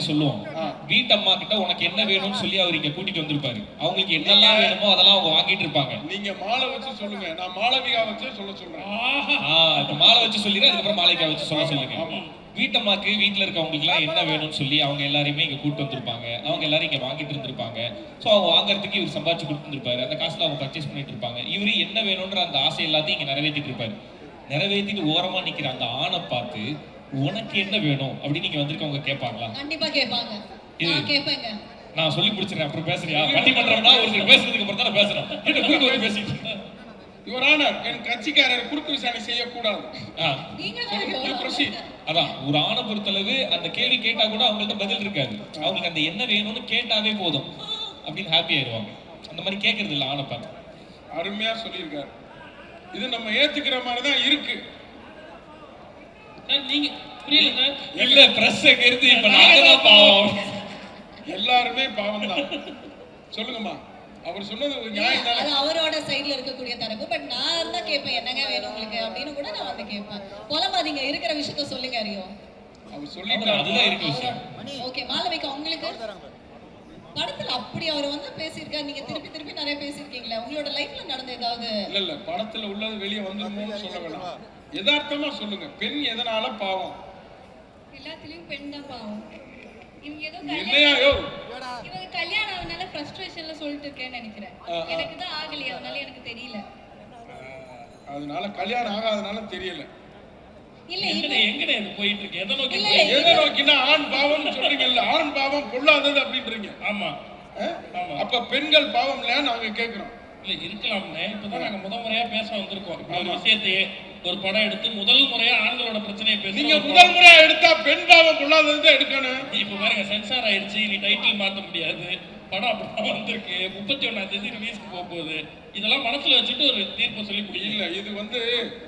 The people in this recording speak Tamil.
வந்துட்டு சொல்லுவோம். வீட்டம்மா கிட்ட உனக்கு என்ன வேணும்னு சொல்லி அவர் இங்க கூட்டிட்டு வந்திருப்பாரு. அவங்களுக்கு என்னெல்லாம் வேணுமோ அதெல்லாம் அவங்க வாங்கிட்டு இருப்பாங்க. நீங்க மாலை வச்சு சொல்லுங்க, நான் மாளவிகா வச்சு சொல்ல சொல்றேன். இப்ப மாலை வச்சு சொல்லிடுறேன், அதுக்கப்புறம் மாலைக்கா வச்சு சொல்ல சொல்லுங்க. வீட்டம்மாக்கு வீட்டுல இருக்கவங்களுக்கு எல்லாம் என்ன வேணும்னு சொல்லி அவங்க எல்லாரையுமே இங்க கூட்டு வந்திருப்பாங்க. அவங்க எல்லாரும் இங்க வாங்கிட்டு இருந்திருப்பாங்க. சோ அவங்க வாங்குறதுக்கு இவர் சம்பாதிச்சு கொடுத்துருப்பாரு. அந்த காசுல அவங்க பர்ச்சேஸ் பண்ணிட்டு இருப்பாங்க. இவரு என்ன வேணும்ன்ற அந்த ஆசை எல்லாத்தையும் இங்க நிறைவேற்றிட்டு இருப்பாரு. நிறைவேற்றிட்டு ஓரமா நிக்கிற அந்த ஆணை பார்த்து உனக்கு என்ன வேணும் அப்படின்னு நீங்க வந்திருக்கவங்க கேட்பாங்களா? கண்டிப்பா கேட்பாங்க. நான் கேட்பேங்க. நான் சொல்லி முடிச்சிடறேன், அப்புறம் பேசுறியா? பட்டிமன்றம்னா ஒருத்தர் பேசுறதுக்கு அப்புறம் தான் பேசணும். என்ன குறுக்கு வந்து பேசிட்டு யுவர் ஆனர், என் கட்சிக்காரர் குறுக்கு விசாரணை செய்யக்கூடாது. அதான் ஒரு ஆணை பொறுத்தளவு அந்த கேள்வி கேட்டா கூட அவங்கள்ட்ட பதில் இருக்காது. அவங்களுக்கு அந்த என்ன வேணும்னு கேட்டாவே போதும் அப்படின்னு ஹாப்பி ஆயிடுவாங்க. அந்த மாதிரி கேட்கறது இல்லை ஆணை பார்த்து. அருமையா சொல்லியிருக்காரு. இது நம்ம ஏத்துக்கிற மாதிரிதான் இருக்கு. நீங்க புரியல இல்ல பிரஸ் கருத்து இப்ப நாங்க தான் பாவம். எல்லாருமே பாவம் தான். சொல்லுங்கம்மா, அவர் சொன்னது ஒரு நியாயம் தான். அது அவரோட சைடுல இருக்கக்கூடிய தரப்பு. பட் நான் இருந்தா கேட்பேன், என்னங்க வேணும் உங்களுக்கு அப்படின்னு கூட நான் வந்து கேட்பேன். புலம்பாதீங்க, இருக்கிற விஷயத்த சொல்லுங்க. அறியோ அவர் சொல்லிட்டாரு, அதுதான் இருக்கு விஷயம். ஓகே மாளவிகா, உங்களுக்கு படத்துல அப்படி அவர் வந்து பேசியிருக்காரு. நீங்க திருப்பி திருப்பி நிறைய பேசியிருக்கீங்களா? உங்களோட லைஃப்ல நடந்த ஏதாவது? இல்ல படத்துல உள்ளது வெளியே வந்துருமோன்னு சொல்ல வேணாம், யதார்த்தமா சொல்லுங்க. பெண் எதனால பாவம்? எல்லாத்துலயும் பெண் தான் பாவம். இவங்க ஏதோ இவங்க கல்யாணம் ஆனனால ஃப்ரஸ்ட்ரேஷன்ல சொல்லிட்டு இருக்கேன்னு நினைக்கிறேன். எனக்கு தான் ஆகலையே, அதனால எனக்கு தெரியல. அதனால கல்யாணம் ஆகாதனால தெரியல. இல்ல எங்கடே போயிட்டு இருக்கு? எதை நோக்கினா ஆண் பாவம்னு சொல்றீங்கல்ல, ஆண் பாவம் பொல்லாதது அப்படின்றீங்க. ஆமா, அப்ப பெண்கள் பாவம் இல்லையா நாங்க கேட்கிறோம். இல்ல இருக்கலாம்னு இப்பதான் நாங்க முதல் முறையா பேச வந்திருக்கோம். ஒரு விஷயத்தையே ஒரு படம் எடுத்து முதல் முறையா ஆண்களோட பிரச்சனையை பேச. நீங்க முதல் முறையா எடுத்தா பெண் பாவம் பொல்லாதது எடுக்கணும். இப்ப பாருங்க, சென்சார் ஆயிடுச்சு, நீ டைட்டில் மாத்த முடியாது. படம் அப்படிதான் வந்திருக்கு. 31ஆம் தேதி ரிலீஸ்க்கு போக போகுது. இதெல்லாம் மனசுல வச்சுட்டு ஒரு தீர்ப்பு சொல்லி இல்ல இது